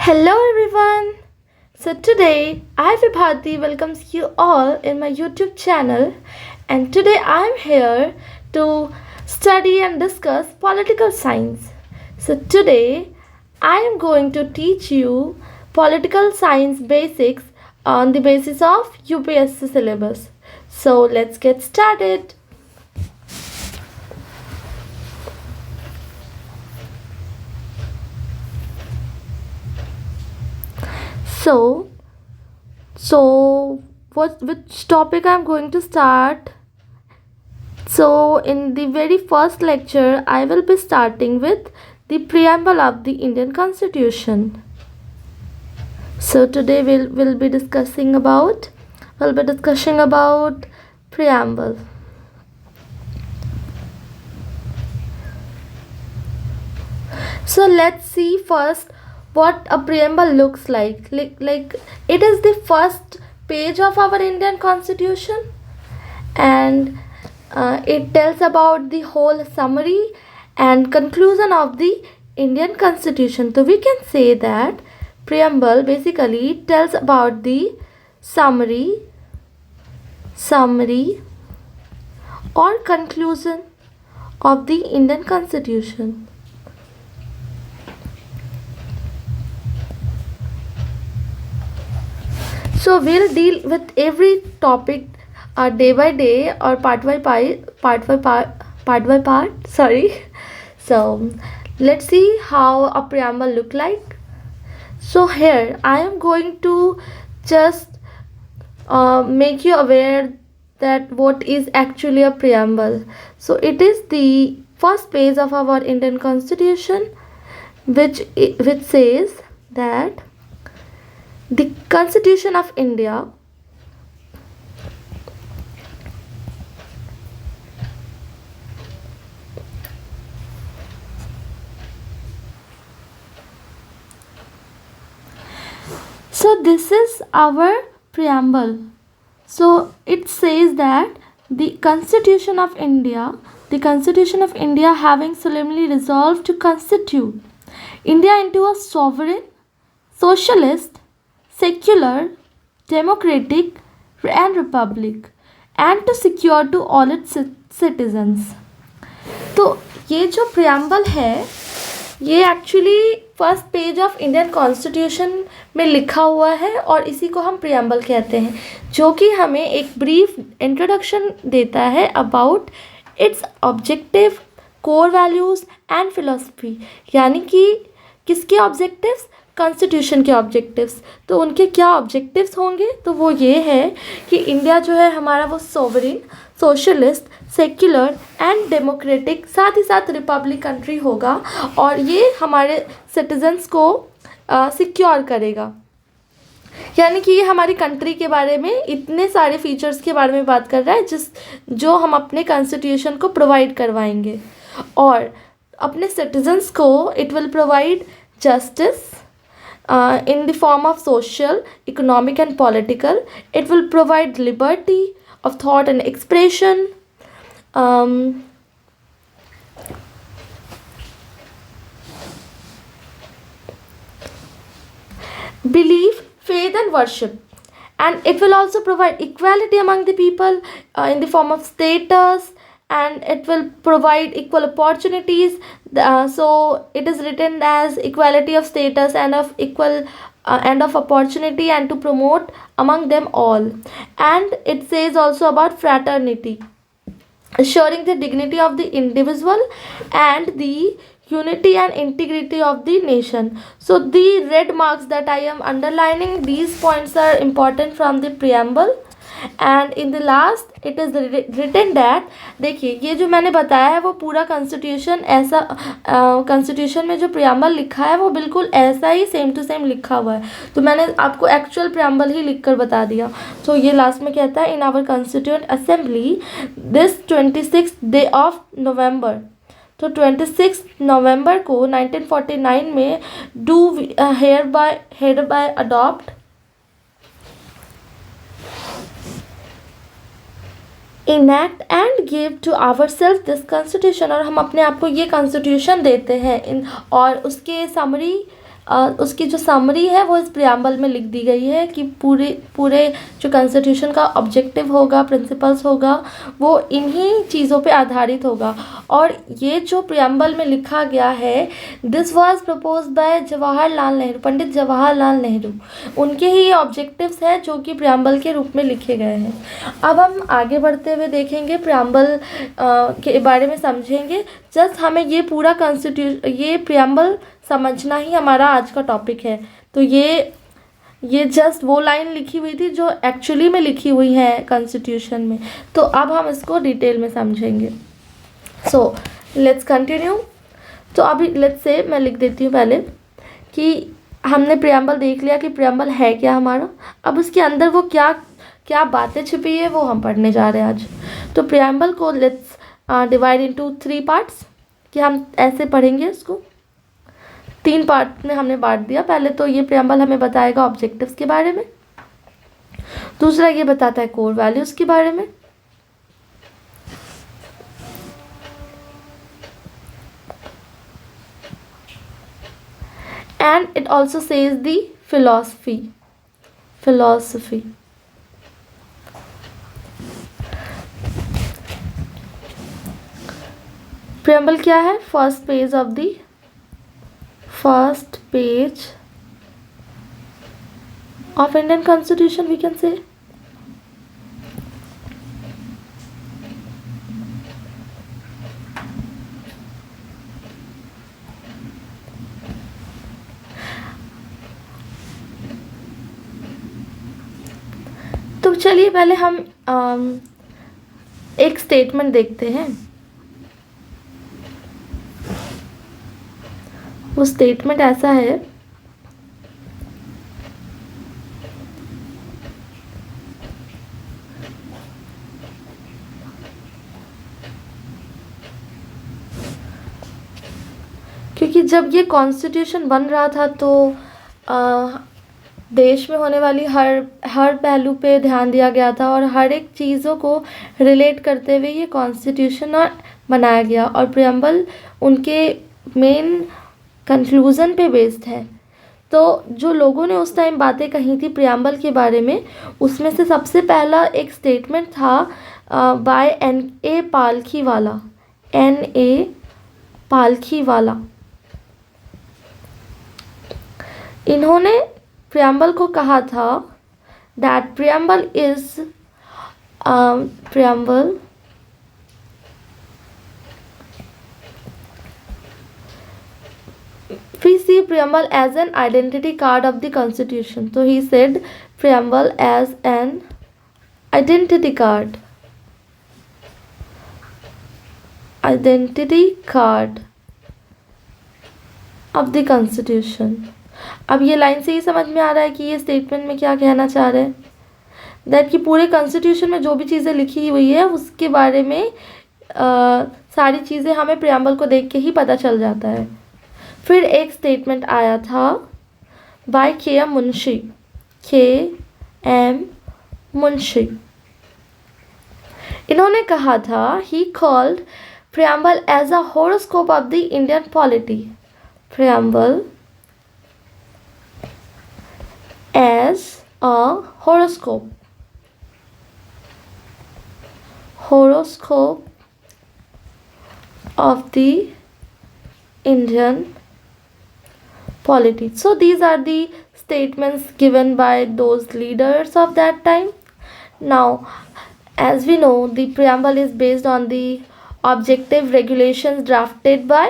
Hello everyone. So today I Vibhati welcomes you all in my YouTube channel, and today I am here to study and discuss political science. So today I am going to teach you political science basics on the basis of UPSC syllabus. So let's get started. So so what which topic I'm going to start? So, in the very first lecture, I will be starting with the preamble of the Indian Constitution. So, today we'll be discussing about preamble. So, let's see first what a preamble looks like. Like it is the first page of our Indian Constitution, and it tells about the whole summary and conclusion of the Indian Constitution. So we can say that preamble basically tells about the summary or conclusion of the Indian Constitution. So we'll deal with every topic day by day or part by part. Sorry. So let's see how a preamble look like. So here I am going to just make you aware that what is actually a preamble. So it is the first page of our Indian Constitution, which says that the Constitution of India so this is our preamble. So it says that the Constitution of India having solemnly resolved to constitute India into a sovereign, socialist, secular, democratic and republic, and to secure to all its citizens. तो ये जो preamble है ये actually first page of Indian constitution में लिखा हुआ है और इसी को हम प्रियम्बल कहते हैं, जो कि हमें एक ब्रीफ इंट्रोडक्शन देता है about it's objective, core values and philosophy. यानी कि किसके ऑब्जेक्टिव्स? कॉन्स्टिट्यूशन के ऑब्जेक्टिव्स. तो उनके क्या ऑब्जेक्टिव्स होंगे? तो वो ये है कि इंडिया जो है हमारा वो sovereign, socialist, secular and democratic, साथ ही साथ रिपब्लिक कंट्री होगा और ये हमारे सिटीजन्स को सिक्योर करेगा. यानी कि ये हमारी कंट्री के बारे में इतने सारे फीचर्स के बारे में बात कर रहा है जो हम अपने कॉन्स्टिट्यूशन को प्रोवाइड करवाएंगे. और अपने सिटीजन्स को it will provide justice in the form of social, economic and political. It will provide liberty of thought and expression, belief, faith and worship. And it will also provide equality among the people in the form of status, and it will provide equal opportunities. So it is written as equality of status and of equal and of opportunity, and to promote among them all. And it says also about fraternity, assuring the dignity of the individual and the unity and integrity of the nation. So the red marks that I am underlining, these points are important from the preamble. And in the last it is written that. देखिए ये जो मैंने बताया है वो पूरा constitution ऐसा constitution में जो प्रियम्बल लिखा है वो बिल्कुल ऐसा ही सेम टू सेम लिखा हुआ है. तो मैंने आपको एक्चुअल प्रियम्बल ही लिख कर बता दिया. तो ये लास्ट में कहता है in our constituent assembly this 26 day of November. तो 26 नवंबर को 1949 में do hereby adopt enact and give to our self this constitution. और हम अपने आप को ये कॉन्स्टिट्यूशन देते हैं और उसके समरी उसकी जो समरी है वो इस प्रियम्बल में लिख दी गई है कि पूरे पूरे जो कॉन्स्टिट्यूशन का ऑब्जेक्टिव होगा, प्रिंसिपल्स होगा, वो इन्हीं चीज़ों पे आधारित होगा। और ये जो प्रियम्बल में लिखा गया है, this was propose by Jawaharlal Nehru, Pandit Jawaharlal Nehru. उनके ही ये ऑब्जेक्टिव्स हैं जो कि प्रियम्बल के रूप में लिखे गए हैं। अब हम आगे बढ़ते हुए देखेंगे, प्रियम्बल के बारे में समझेंगे। जस्ट हमें ये पूरा ये प्रियम्बल समझना ही हमारा आज का टॉपिक है। तो ये जस्ट वो लाइन लिखी हुई थी जो एक्चुअली में लिखी हुई है कॉन्स्टिट्यूशन में। तो अब हम इसको डिटेल में समझेंगे। So let's continue. तो अभी लेट्स से मैं लिख देती हूँ पहले कि हमने प्रियम्बल देख लिया कि प्रियम्बल है क्या हमारा। अब उसके अंदर वो क्या क्या बातें छिपी है वो हम पढ़ने जा रहे हैं आज। तो प्रियम्बल को लेट्स डिवाइड इनटू 3 पार्ट्स, कि हम ऐसे पढ़ेंगे इसको। 3 पार्ट में हमने बांट दिया। पहले तो ये प्रियम्बल हमें बताएगा ऑब्जेक्टिव्स के बारे में, दूसरा ये बताता है कोर वैल्यूज़ के बारे में, and it also says the philosophy. Preamble क्या है? First page of Indian Constitution we can say. तो चलिए पहले हम एक स्टेटमेंट देखते हैं। वो स्टेटमेंट ऐसा है, क्योंकि जब ये कॉन्स्टिट्यूशन बन रहा था तो देश में होने वाली हर पहलू पे ध्यान दिया गया था और हर एक चीज़ों को रिलेट करते हुए ये कॉन्स्टिट्यूशन बनाया गया। और प्रियम्बल उनके मेन कंक्लूज़न पे बेस्ड है। तो जो लोगों ने उस टाइम बातें कही थी प्रियम्बल के बारे में, उसमें से सबसे पहला एक स्टेटमेंट था बाय N.A. पालखीवाला। इन्होंने प्रियम्बल को कहा था that preamble we see preamble as an identity card of the constitution. So he said preamble as an identity card of the constitution. अब ये लाइन से ही समझ में आ रहा है कि ये स्टेटमेंट में क्या कहना चाह रहे हैं, दैट कि पूरे कॉन्स्टिट्यूशन में जो भी चीज़ें लिखी हुई है उसके बारे में सारी चीज़ें हमें प्रियम्बल को देख के ही पता चल जाता है। फिर एक स्टेटमेंट आया था बाय K.M. मुंशी। इन्होंने कहा था he called preamble as a horoscope of the Indian polity. Preamble as a horoscope of the Indian polity. So these are the statements given by those leaders of that time. Now, as we know, the preamble is based on the objective regulations drafted by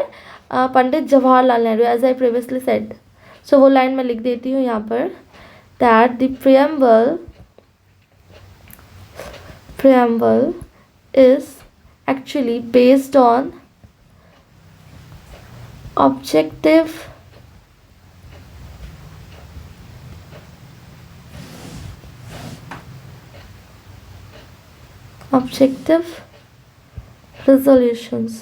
Pandit Jawaharlal Nehru, as I previously said. So वो line मैं लिख देती हूँ यहाँ पर, that the preamble is actually based on objective resolutions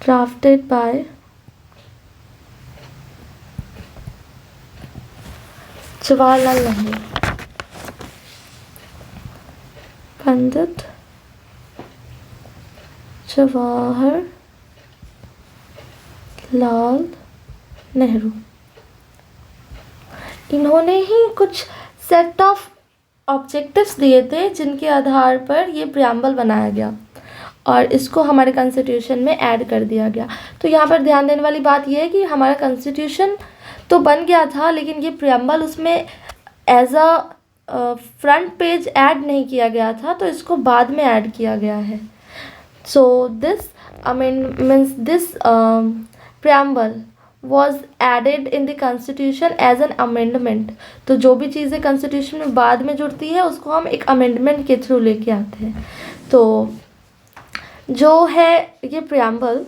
drafted by Jawaharlal Nehru, Pandit Jawaharlal Lal Nehru. इन्होंने ही कुछ set of objectives दिए थे जिनके आधार पर ये प्रियम्बल बनाया गया और इसको हमारे कॉन्स्टिट्यूशन में ऐड कर दिया गया। तो यहाँ पर ध्यान देने वाली बात यह है कि हमारा कॉन्स्टिट्यूशन तो बन गया था, लेकिन ये प्रियम्बल उसमें as a front page add नहीं किया गया था, तो इसको बाद में ऐड किया गया है। So this this preamble was added in the constitution as an amendment। तो जो भी चीज़ें कॉन्स्टिट्यूशन में बाद में जुड़ती है उसको हम एक अमेंडमेंट के थ्रू लेके आते हैं। तो जो है ये प्रियम्बल,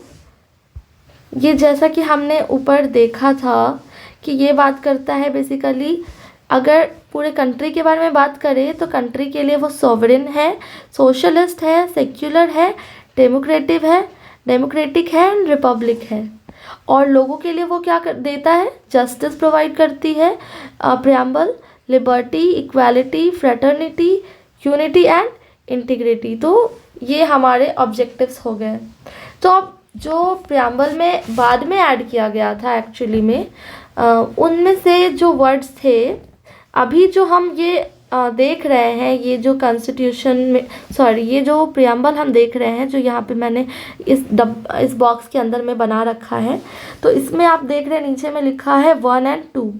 ये जैसा कि हमने ऊपर देखा था कि ये बात करता है बेसिकली, अगर पूरे कंट्री के बारे में बात करें तो कंट्री के लिए वो सॉवरेन है, सोशलिस्ट है, सेक्युलर है, डेमोक्रेटिक है एंड रिपब्लिक है। और लोगों के लिए वो क्या देता है, जस्टिस प्रोवाइड करती है preamble, liberty, equality, fraternity, unity and integrity. तो ये हमारे ऑब्जेक्टिव्स हो गए। तो अब जो प्रियम्बल में बाद में ऐड किया गया था एक्चुअली में, उनमें से जो वर्ड्स थे, अभी जो हम ये देख रहे हैं, ये जो कॉन्स्टिट्यूशन में ये जो प्रियम्बल हम देख रहे हैं, जो यहाँ पे मैंने इस बॉक्स के अंदर में बना रखा है, तो इसमें आप देख रहे हैं नीचे में लिखा है 1 and 2।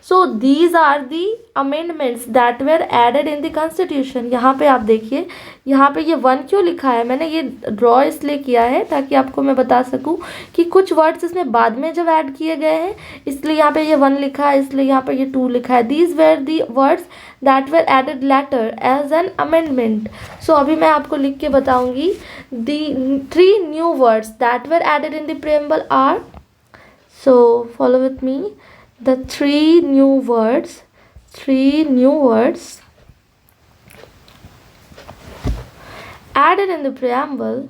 So these are the amendments that were added in the constitution. यहाँ पे आप देखिए, यहाँ पे ये 1 क्यों लिखा है, मैंने ये ड्रॉ इसलिए किया है ताकि आपको मैं बता सकूँ कि कुछ वर्ड्स इसमें बाद में जब ऐड किए गए हैं, इसलिए यहाँ पे ये 1 लिखा है, इसलिए यहाँ पे ये 2 लिखा है। These where the words that were added later as an amendment। so अभी मैं आपको लिख के बताऊंगी। the 3 new words that were added in the preamble are, so follow with me, the 3 new words added in the preamble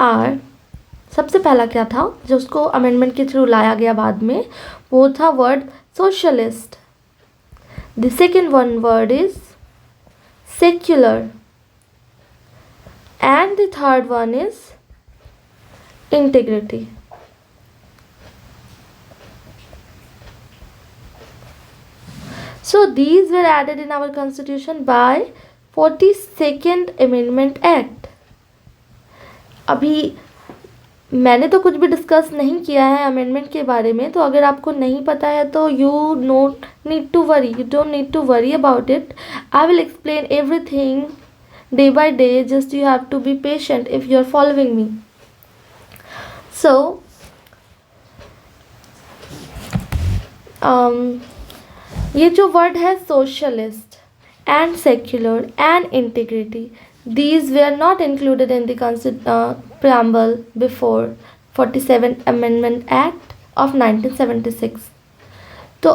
are, सबसे पहला क्या था जो उसको अमेंडमेंट के थ्रू लाया गया बाद में, वो था word socialist. The second one word is secular and the third one is integrity. So these were added in our constitution by 42nd Amendment Act। अभी मैंने तो कुछ भी डिस्कस नहीं किया है अमेंडमेंट के बारे में, तो अगर आपको नहीं पता है तो you don't need to worry about it. I will explain everything day by day, just you have to be patient if you are following me. So ये जो वर्ड है socialist and secular and integrity, these were not included in the preamble before 47th Amendment Act of 1976। तो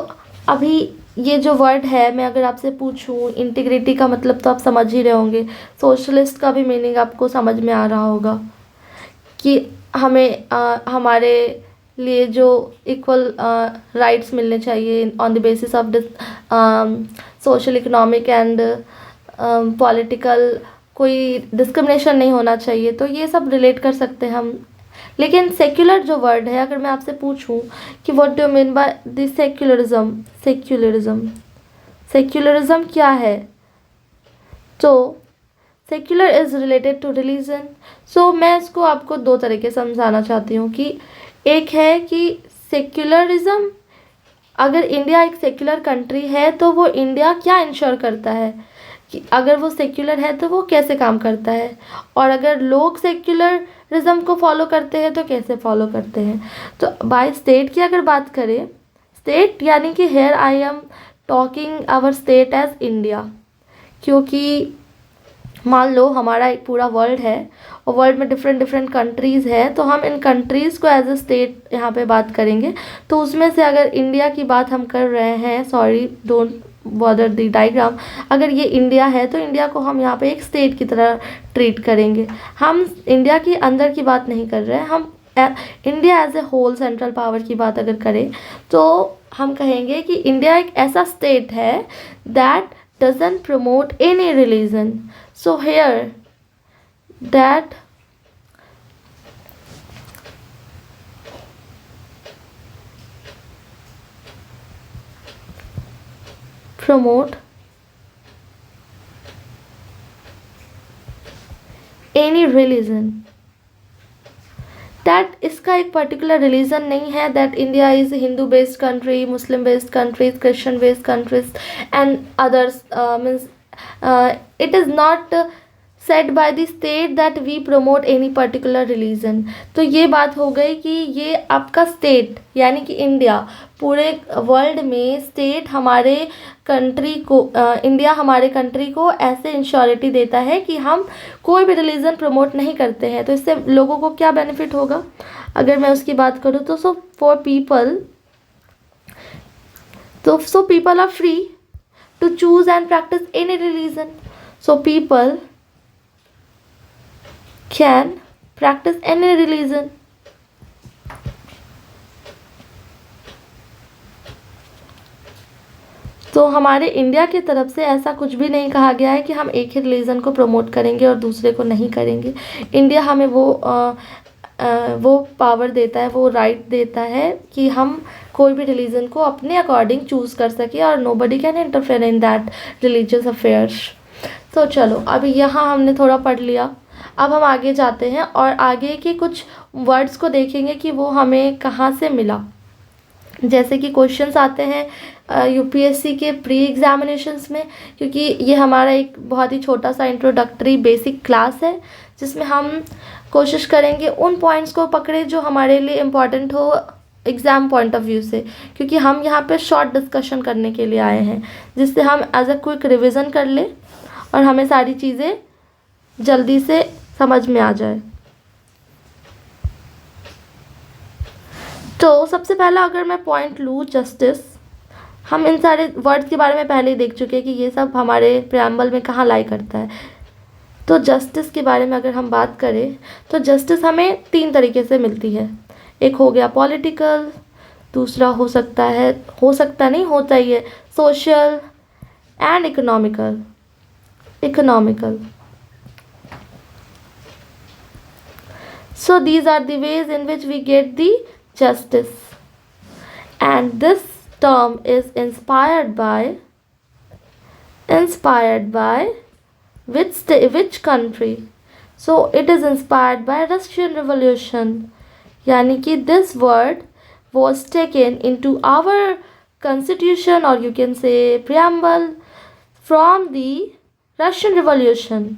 अभी ये जो word है, मैं अगर आपसे पूछूं इंटीग्रिटी का मतलब तो आप समझ ही रहे होंगे, सोशलिस्ट का भी मीनिंग आपको समझ में आ रहा होगा कि हमें हमारे लिए जो इक्वल राइट्स मिलने चाहिए on the basis of social, economic and political, कोई डिस्क्रिमिनेशन नहीं होना चाहिए, तो ये सब रिलेट कर सकते हैं हम। लेकिन सेक्युलर जो वर्ड है, अगर मैं आपसे पूछूं कि what do you mean by the secularism क्या है, तो secular is related to religion. So मैं इसको आपको 2 तरीके समझाना चाहती हूँ कि एक है कि सेक्युलरिज्म, अगर इंडिया एक सेक्युलर कंट्री है तो वो इंडिया क्या इंश्योर करता है कि अगर वो सेक्युलर है तो वो कैसे काम करता है, और अगर लोग सेक्युलरिज्म को फॉलो करते हैं तो कैसे फॉलो करते हैं। तो बाय स्टेट की अगर बात करें, स्टेट यानी कि here I am talking our state as India, क्योंकि मान लो हमारा एक पूरा वर्ल्ड है और वर्ल्ड में डिफरेंट कंट्रीज़ हैं, तो हम इन कंट्रीज़ को एज अ स्टेट यहाँ पे बात करेंगे। तो उसमें से अगर इंडिया की बात हम कर रहे हैं, sorry don't bother the diagram, अगर ये इंडिया है तो इंडिया को हम यहाँ पे एक स्टेट की तरह ट्रीट करेंगे। हम इंडिया के अंदर की बात नहीं कर रहे हैं, हम India as a whole central power की बात अगर करें तो हम कहेंगे कि इंडिया एक ऐसा स्टेट है that doesn't promote any religion. So here that promote any religion. That इसका एक पर्टिकुलर रिलीजन नहीं है that India is Hindu based country, Muslim based countries, Christian based countries and others. Means it is not set by the state that we promote any particular religion. तो ये बात हो गई कि ये आपका स्टेट यानी कि इंडिया पूरे वर्ल्ड में स्टेट हमारे कंट्री को इंडिया हमारे कंट्री को ऐसे इंश्योरिटी देता है कि हम कोई भी रिलीजन प्रमोट नहीं करते हैं. तो इससे लोगों को क्या बेनिफिट होगा अगर मैं उसकी बात करूँ तो for people so people are free to choose and practice any religion. So people can practice any religion. तो हमारे इंडिया की तरफ से ऐसा कुछ भी नहीं कहा गया है कि हम एक ही रिलीजन को प्रमोट करेंगे और दूसरे को नहीं करेंगे. इंडिया हमें वो पावर देता है, वो राइट देता है कि हम कोई भी रिलीजन को अपने अकॉर्डिंग चूज़ कर सके और nobody can interfere in that religious affairs. तो चलो अभी यहाँ हमने थोड़ा पढ़ लिया. अब हम आगे जाते हैं और आगे के कुछ वर्ड्स को देखेंगे कि वो हमें कहाँ से मिला. जैसे कि क्वेश्चंस आते हैं यूपीएससी के प्री एग्जामिनेशंस में, क्योंकि ये हमारा एक बहुत ही छोटा सा इंट्रोडक्टरी बेसिक क्लास है जिसमें हम कोशिश करेंगे उन पॉइंट्स को पकड़े जो हमारे लिए इम्पॉर्टेंट हो एग्ज़ाम पॉइंट ऑफ व्यू से, क्योंकि हम यहाँ पे शॉर्ट डिस्कशन करने के लिए आए हैं जिससे हम एज अ क्विक रिविज़न कर लें और हमें सारी चीज़ें जल्दी से समझ में आ जाए. तो सबसे पहला अगर मैं पॉइंट लूँ जस्टिस, हम इन सारे वर्ड्स के बारे में पहले ही देख चुके हैं कि ये सब हमारे प्रेम्बल में कहाँ लाई करता है. तो जस्टिस के बारे में अगर हम बात करें तो जस्टिस हमें 3 तरीके से मिलती है. एक हो गया पॉलिटिकल, दूसरा हो सकता नहीं होता ही है social and economical. So these are the ways in which we get the justice, and this term is inspired by which country? So it is inspired by Russian Revolution. यानी कि this word was taken into our constitution, or you can say preamble, from the Russian Revolution.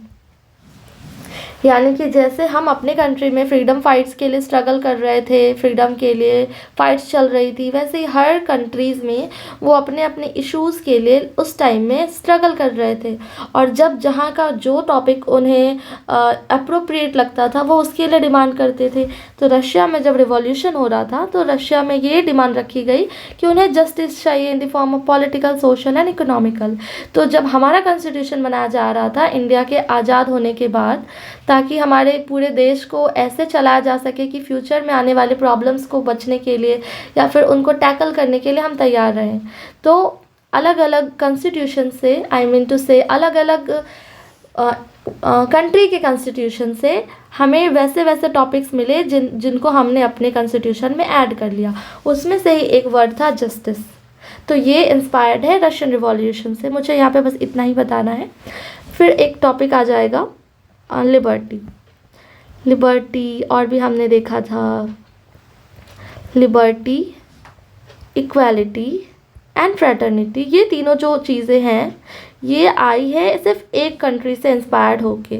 यानी कि जैसे हम अपने country में freedom fights के लिए स्ट्रगल कर रहे थे, फ्रीडम के लिए फाइट्स चल रही थी, वैसे ही हर कंट्रीज़ में वो अपने अपने इश्यूज़ के लिए उस टाइम में स्ट्रगल कर रहे थे. और जब जहाँ का जो टॉपिक उन्हें अप्रोप्रिएट लगता था वो उसके लिए डिमांड करते थे. तो रशिया में जब रिवॉल्यूशन हो रहा था तो रशिया में ये डिमांड रखी गई कि उन्हें जस्टिस चाहिए in the form of political, social and economical. तो जब हमारा कॉन्स्टिट्यूशन बनाया जा रहा था इंडिया के आज़ाद होने के बाद, ताकि हमारे पूरे देश को ऐसे चलाया जा सके कि फ्यूचर में आने वाले प्रॉब्लम्स को बचने के लिए या फिर उनको टैकल करने के लिए हम तैयार रहें. तो अलग अलग कॉन्स्टिट्यूशन से, आई मीन टू से अलग अलग कंट्री के कॉन्स्टिट्यूशन से हमें वैसे वैसे टॉपिक्स मिले जिनको हमने अपने कॉन्स्टिट्यूशन में ऐड कर लिया. उसमें से ही एक वर्ड था जस्टिस. तो ये इंस्पायर्ड है रशियन रिवॉल्यूशन से. मुझे यहाँ पे बस इतना ही बताना है. फिर एक टॉपिक आ जाएगा लिबर्टी और भी हमने देखा था. लिबर्टी, इक्वालिटी एंड फ्रेटर्निटी, ये तीनों जो चीज़ें हैं ये आई है सिर्फ एक कंट्री से इंस्पायर्ड होके.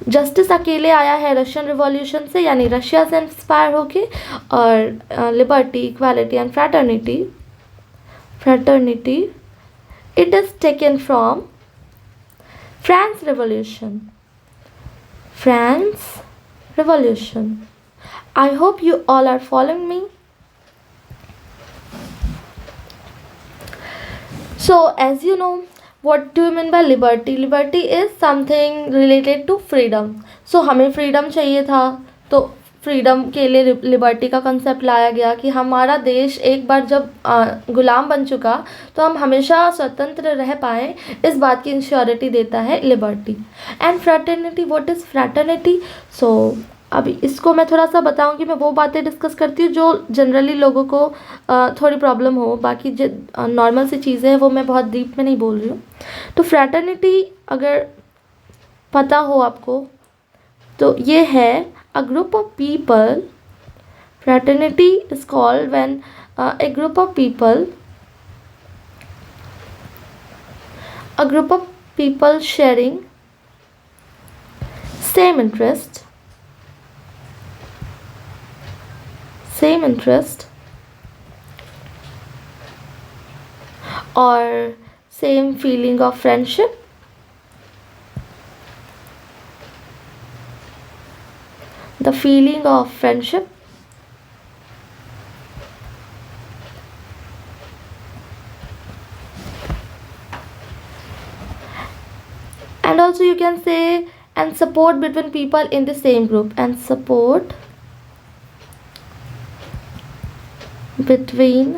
जस्टिस अकेले आया है रशियन रिवॉल्यूशन से, यानी रशिया से इंस्पायर होके, और liberty, equality and fraternity it is taken from France revolution. I hope you all are following me. So as you know, what do you mean by liberty? Liberty is something related to freedom. So हमें freedom चाहिए था, तो freedom के लिए liberty का concept लाया गया कि हमारा देश एक बार जब गुलाम बन चुका तो हम हमेशा स्वतंत्र रह पाएँ, इस बात की इंश्योरिटी देता है liberty. And fraternity, what is fraternity? So अभी इसको मैं थोड़ा सा बताऊंगी। मैं वो बातें डिस्कस करती हूँ जो जनरली लोगों को थोड़ी प्रॉब्लम हो, बाकी जो नॉर्मल सी चीज़ें हैं वो मैं बहुत डीप में नहीं बोल रही हूँ। तो फ्रैटर्निटी अगर पता हो आपको तो ये है a group of people. Fraternity is called when a group of people sharing same interest or same feeling of friendship, the feeling of friendship, and also you can say and support between people in the same group, and support between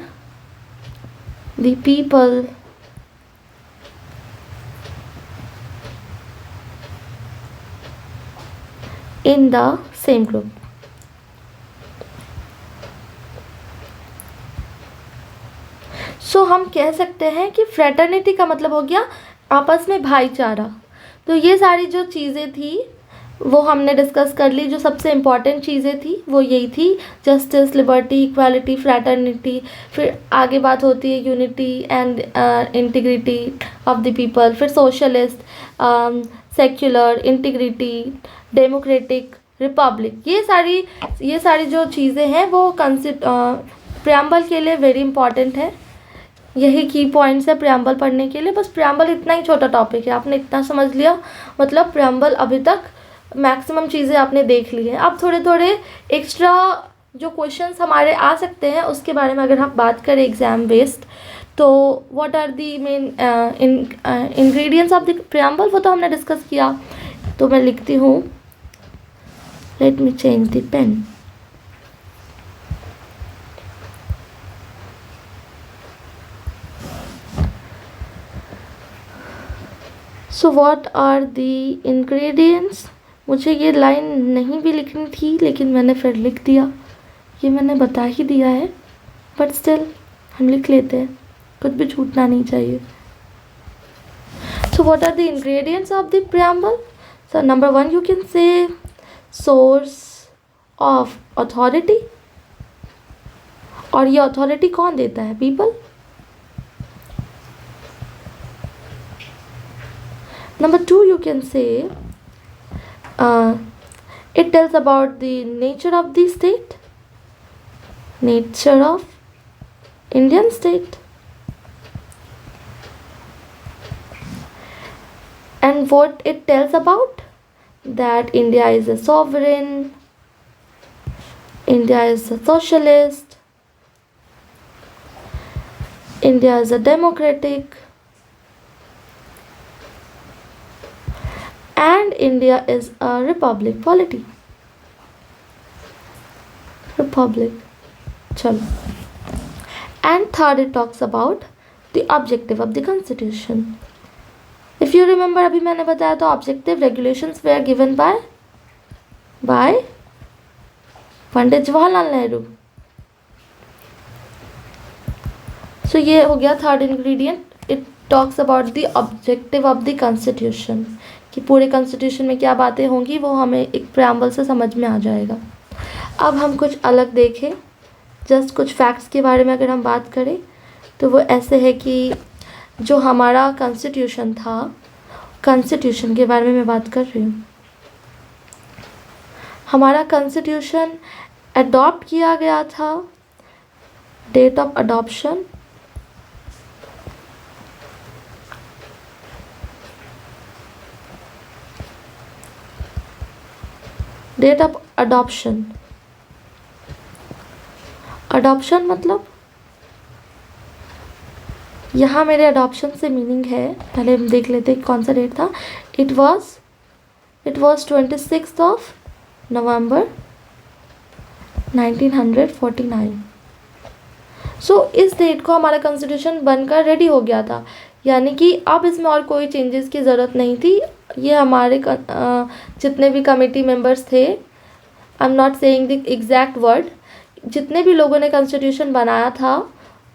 the people in the same group. सो हम कह सकते हैं कि fraternity का मतलब हो गया आपस में भाईचारा। तो ये सारी जो चीज़ें थी वो हमने डिस्कस कर ली। जो सबसे इम्पॉर्टेंट चीज़ें थी वो यही थी, जस्टिस, लिबर्टी, इक्वालिटी, फ्रैटर्निटी। फिर आगे बात होती है unity and integrity of the people. फिर socialist, secular, integrity, democratic, republic. ये सारी जो चीज़ें हैं वो प्रियम्बल के लिए वेरी इंपॉर्टेंट है। यही की पॉइंट्स है प्रियम्बल पढ़ने के लिए। बस प्रियम्बल इतना ही छोटा टॉपिक है, आपने इतना समझ लिया, मतलब प्रियम्बल अभी तक मैक्सिमम चीज़ें आपने देख ली हैं। अब थोड़े थोड़े एक्स्ट्रा जो क्वेश्चंस हमारे आ सकते हैं उसके बारे में अगर हम बात करें एग्ज़ाम बेस्ड, तो what are the main ingredients of the preamble, वो तो हमने डिस्कस किया। तो मैं लिखती हूँ, let me change the pen. So what are the ingredients. मुझे ये लाइन नहीं भी लिखनी थी लेकिन मैंने फिर लिख दिया, ये मैंने बता ही दिया है, बट स्टिल हम लिख लेते हैं, कुछ भी छूटना नहीं चाहिए। So what are the ingredients of the preamble? So number 1 you can say source of authority, और ये अथॉरिटी कौन देता है? People. Number 2 you can say it tells about the nature of the state, nature of Indian state, and what it tells about that India is a sovereign, India is a socialist, India is a democratic, and India is a republic polity. Republic. चलो. And third it talks about the objective of the constitution. If you remember, अभी मैंने बताया तो objective regulations were given by Pandit Jawaharlal Nehru. So ये हो गया third ingredient. It talks about the objective of the constitution. कि पूरे कॉन्स्टिट्यूशन में क्या बातें होंगी वो हमें एक प्रियम्बल से समझ में आ जाएगा। अब हम कुछ अलग देखें, जस्ट कुछ फैक्ट्स के बारे में अगर हम बात करें तो वो ऐसे है कि जो हमारा कॉन्स्टिट्यूशन था, कॉन्स्टिट्यूशन के बारे में मैं बात कर रही हूँ। हमारा कॉन्स्टिट्यूशन अडॉप्ट किया गया था, date of adoption date of adoption. Adoption मतलब यहाँ मेरे अडॉप्शन से मीनिंग है, पहले हम देख लेते हैं कौन सा डेट था। It was 26 of November 1949। सो इस डेट को हमारा कॉन्स्टिट्यूशन बनकर रेडी हो गया था, यानी कि अब इसमें और कोई चेंजेस की ज़रूरत नहीं थी। ये हमारे जितने भी कमेटी मेंबर्स थे, I am not saying the exact word, जितने भी लोगों ने कॉन्स्टिट्यूशन बनाया था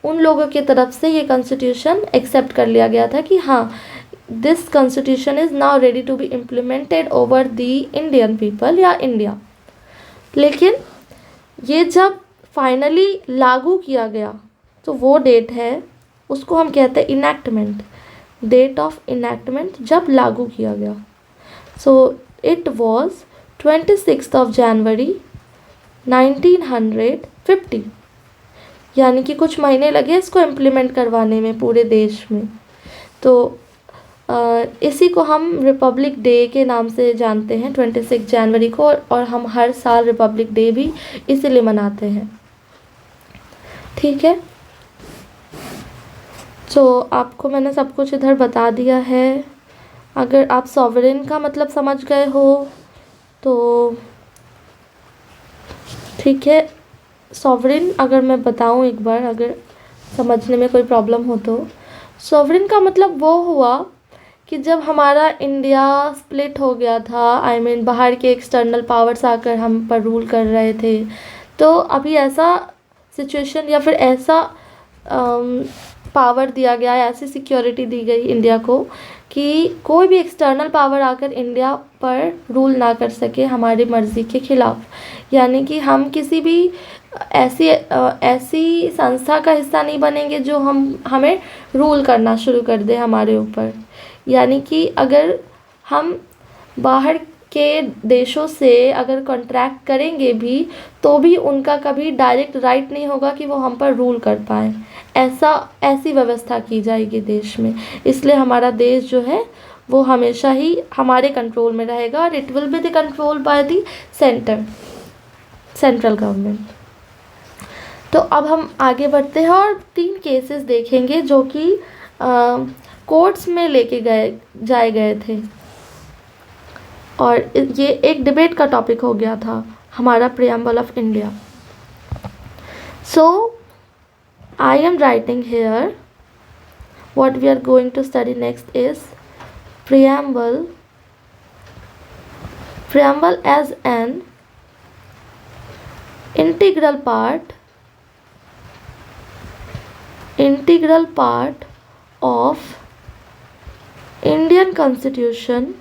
उन लोगों की तरफ से ये कॉन्स्टिट्यूशन एक्सेप्ट कर लिया गया था कि हाँ, this constitution is now ready to be implemented over the Indian people या इंडिया। लेकिन ये जब फाइनली लागू किया गया तो वो डेट है, उसको हम कहते हैं इनैक्टमेंट, डेट ऑफ इनैक्टमेंट, जब लागू किया गया। सो इट वॉज 26 जनवरी 1950, यानी कि कुछ महीने लगे इसको इम्प्लीमेंट करवाने में पूरे देश में। तो इसी को हम रिपब्लिक डे के नाम से जानते हैं 26 जनवरी को, और हम हर साल रिपब्लिक डे भी इसीलिए मनाते हैं। ठीक है, तो आपको मैंने सब कुछ इधर बता दिया है। अगर आप सॉवरेन का मतलब समझ गए हो तो ठीक है। सॉवरेन अगर मैं बताऊं एक बार, अगर समझने में कोई प्रॉब्लम हो तो, सॉवरेन का मतलब वो हुआ कि जब हमारा इंडिया स्प्लिट हो गया था, आई मीन बाहर के एक्सटर्नल पावर्स आकर हम पर रूल कर रहे थे, तो अभी ऐसा सिचुएशन या फिर ऐसा पावर दिया गया है, ऐसी सिक्योरिटी दी गई इंडिया को कि कोई भी एक्सटर्नल पावर आकर इंडिया पर रूल ना कर सके हमारी मर्ज़ी के ख़िलाफ़। यानी कि हम किसी भी ऐसी संस्था का हिस्सा नहीं बनेंगे जो हमें रूल करना शुरू कर दे हमारे ऊपर। यानी कि अगर हम बाहर के देशों से अगर कॉन्ट्रैक्ट करेंगे भी तो भी उनका कभी डायरेक्ट राइट नहीं होगा कि वो हम पर रूल कर पाए। ऐसी व्यवस्था की जाएगी देश में। इसलिए हमारा देश जो है वो हमेशा ही हमारे कंट्रोल में रहेगा, और it will be the control by the central government. तो अब हम आगे बढ़ते हैं और 3 केसेस देखेंगे जो कि कोर्ट्स में लेके जाए गए थे, और ये एक डिबेट का टॉपिक हो गया था हमारा preamble of India. So I am writing here what we are going to study next is preamble as an integral part of Indian Constitution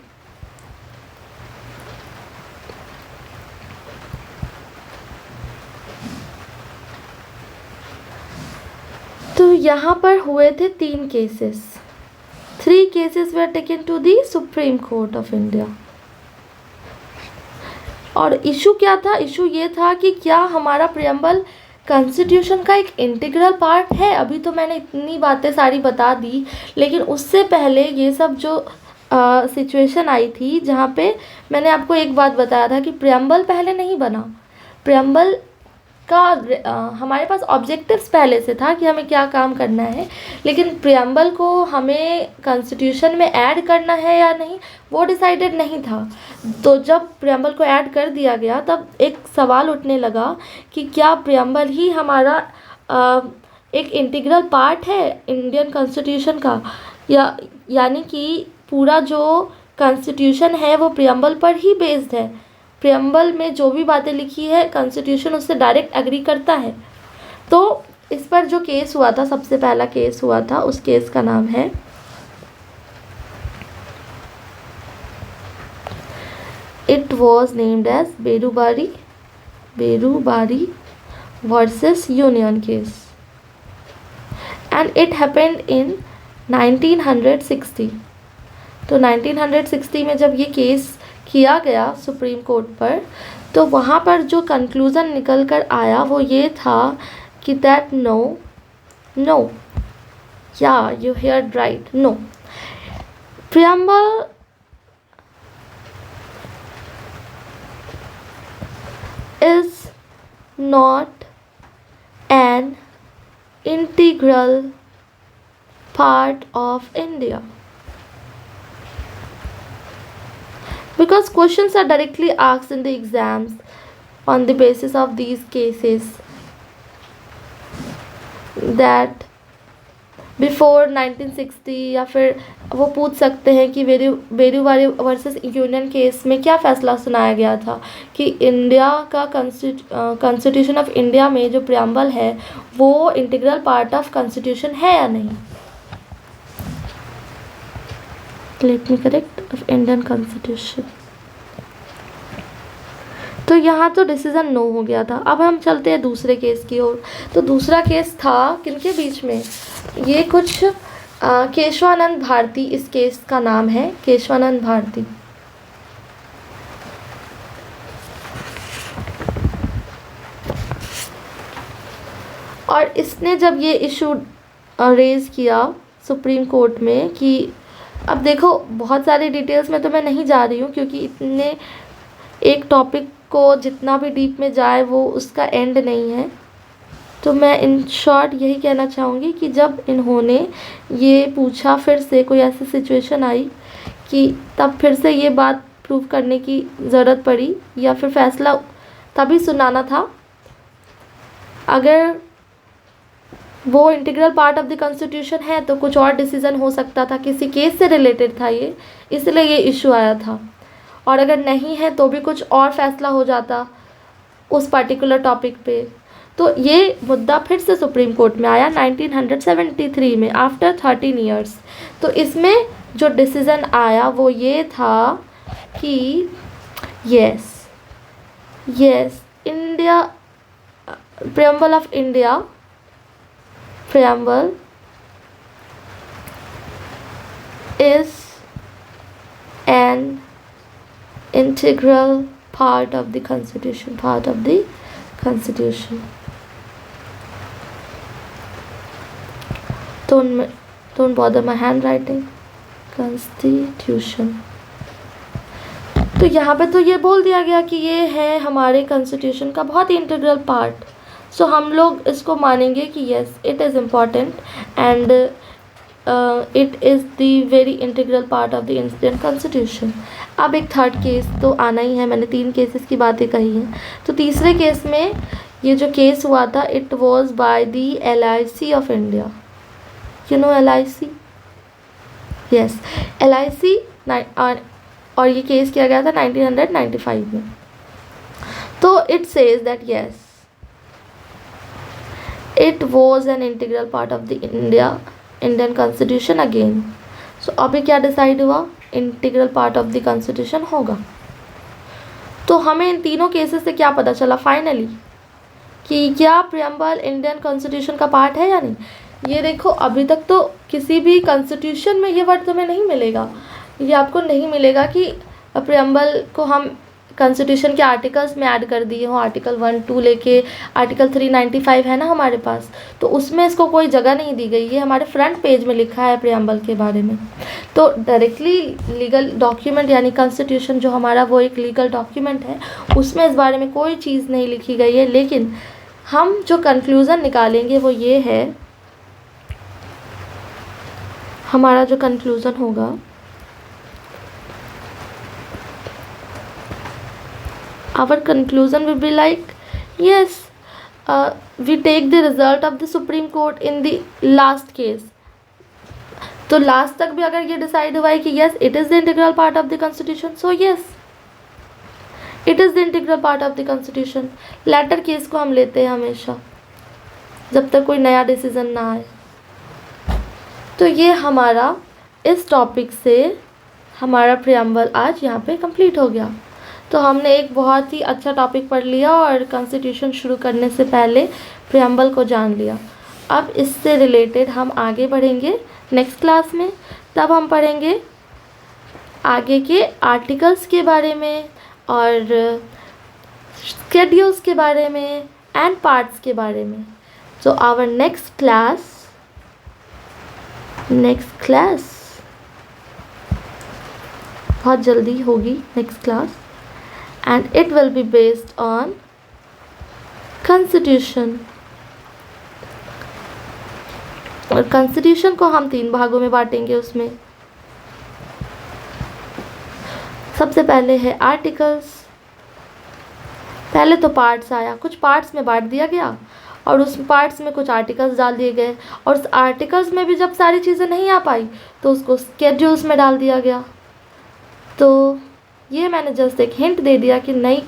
तो यहाँ पर हुए थे 3 cases. 3 cases were taken to the Supreme Court of India. और issue क्या था? Issue ये था कि क्या हमारा प्रियम्बल कॉन्स्टिट्यूशन का एक इंटीग्रल पार्ट है। अभी तो मैंने इतनी बातें सारी बता दी, लेकिन उससे पहले ये सब जो सिचुएशन आई थी जहाँ पे मैंने आपको एक बात बताया था कि प्रियम्बल पहले नहीं बना। प्रियम्बल का हमारे पास ऑब्जेक्टिव्स पहले से था कि हमें क्या काम करना है, लेकिन प्रियम्बल को हमें कॉन्स्टिट्यूशन में ऐड करना है या नहीं वो डिसाइडेड नहीं था। तो जब प्रियम्बल को ऐड कर दिया गया तब एक सवाल उठने लगा कि क्या प्रियम्बल ही हमारा एक इंटीग्रल पार्ट है इंडियन कॉन्स्टिट्यूशन का, यानी कि पूरा जो कॉन्स्टिट्यूशन है वो प्रियम्बल पर ही बेस्ड है। प्रियम्बल में जो भी बातें लिखी है कॉन्स्टिट्यूशन उससे डायरेक्ट एग्री करता है। तो इस पर जो केस हुआ था, सबसे पहला केस हुआ था, उस केस का नाम है it was named as Berubari versus Union case, and it happened in 1960। तो 1960 में जब ये केस किया गया सुप्रीम कोर्ट पर, तो वहाँ पर जो कंक्लूज़न निकल कर आया वो ये था कि that no yeah you heard right, no, preamble is not an integral part of India. Because questions are directly asked in the exams on the basis of these cases that before 1960, या फिर वो पूछ सकते हैं कि बेरूवारी versus Union case में क्या फ़ैसला सुनाया गया था कि इंडिया का कॉन्स्टिट्यूशन ऑफ इंडिया में जो प्रियम्बल है वो इंटीग्रल पार्ट ऑफ कॉन्स्टिट्यूशन है या नहीं. Let me correct, of Indian constitution. तो यहाँ तो डिसीज़न नो हो गया था. अब हम चलते हैं दूसरे केस की ओर. तो दूसरा केस था किनके बीच में, ये कुछ केशवानंद भारती, इस केस का नाम है केशवानंद भारती. और इसने जब ये इशू रेज़ किया सुप्रीम कोर्ट में कि अब देखो बहुत सारी डिटेल्स में तो मैं नहीं जा रही हूँ क्योंकि इतने एक टॉपिक को जितना भी डीप में जाए वो उसका एंड नहीं है. तो मैं इन शॉर्ट यही कहना चाहूँगी कि जब इन्होंने ये पूछा, फिर से कोई ऐसी सिचुएशन आई कि तब फिर से ये बात प्रूव करने की ज़रूरत पड़ी या फिर फैसला तभी सुनाना था अगर वो integral part of the constitution है तो कुछ और डिसीज़न हो सकता था, किसी केस से रिलेटेड था ये, इसलिए ये इशू आया था. और अगर नहीं है तो भी कुछ और फैसला हो जाता उस पर्टिकुलर टॉपिक पे. तो ये मुद्दा फिर से सुप्रीम कोर्ट में आया 1973 में, आफ्टर 13 ईयर्स. तो इसमें जो डिसीज़न आया वो ये था कि yes India preamble of India preamble is an integral part of the constitution, don't bother my handwriting. Constitution. तो यहाँ पे तो ये बोल दिया गया कि ये है हमारे कॉन्स्टिट्यूशन का बहुत ही इंटीग्रल पार्ट. सो हम लोग इसको मानेंगे कि yes it is important and it is the very integral part of the Indian constitution. अब एक थर्ड केस तो आना ही है, मैंने 3 केसेस की बातें कही हैं. तो तीसरे केस में ये जो केस हुआ था it was by the LIC of India. You know LIC? Yes, LIC. और ये केस किया गया था 1995 में. तो it says that yes it was an integral part of the Indian constitution again. So अभी क्या डिसाइड हुआ, integral part of the constitution होगा. तो हमें इन तीनों केसेस से क्या पता चला फाइनली कि क्या प्रियम्बल इंडियन कॉन्स्टिट्यूशन का पार्ट है या नहीं. ये देखो अभी तक तो किसी भी कॉन्स्टिट्यूशन में ये वर्ड तुम्हें नहीं मिलेगा, ये आपको नहीं मिलेगा कि प्रियम्बल को हम कॉन्स्टिट्यूशन के आर्टिकल्स में ऐड कर दिए हों. आर्टिकल 1, 2 लेके आर्टिकल 395 है ना हमारे पास, तो उसमें इसको कोई जगह नहीं दी गई. ये हमारे फ्रंट पेज में लिखा है प्रियम्बल के बारे में. तो डायरेक्टली लीगल डॉक्यूमेंट यानी कॉन्स्टिट्यूशन जो हमारा वो एक लीगल डॉक्यूमेंट है, उसमें इस बारे में कोई चीज़ नहीं लिखी गई है. लेकिन हम जो कंक्लूज़न निकालेंगे वो ये है, हमारा जो कंक्लूज़न होगा our conclusion will be like yes we take the result of the Supreme Court in the last case. तो लास्ट तक भी अगर ये डिसाइड हुआ है कि yes it is the integral part of the constitution, so yes it is the integral part of the constitution. Later case को हम लेते हैं हमेशा जब तक कोई नया डिसीजन ना आए. तो ये हमारा इस टॉपिक से हमारा प्रियम्बल आज यहाँ पे कंप्लीट हो गया. तो हमने एक बहुत ही अच्छा टॉपिक पढ़ लिया और कॉन्स्टिट्यूशन शुरू करने से पहले प्रियम्बल को जान लिया. अब इससे रिलेटेड हम आगे बढ़ेंगे नेक्स्ट क्लास में. तब हम पढ़ेंगे आगे के आर्टिकल्स के बारे में और स्केड्यूल्स के बारे में एंड पार्ट्स के बारे में. सो आवर नेक्स्ट क्लास बहुत जल्दी होगी, next class, and it will be based on constitution. और constitution को हम 3 भागों में बांटेंगे. उसमें सबसे पहले है आर्टिकल्स, पहले तो पार्ट्स आया, कुछ पार्ट्स में बांट दिया गया और उस पार्ट्स में कुछ आर्टिकल्स डाल दिए गए, और उस आर्टिकल्स में भी जब सारी चीज़ें नहीं आ पाई तो उसको स्केड्यूल्स में डाल दिया गया। तो ये मैंने जस्ट एक हिंट दे दिया कि नई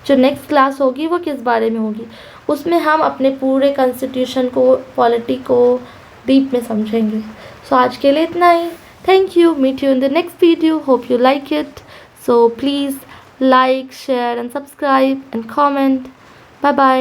जो नेक्स्ट क्लास होगी वो किस बारे में होगी। उसमें हम अपने पूरे कॉन्स्टिट्यूशन को, पॉलिटी को डीप में समझेंगे। सो आज के लिए इतना ही। Thank you. Meet you in the next video. Hope you like it. So please like, share and subscribe and comment. Bye bye.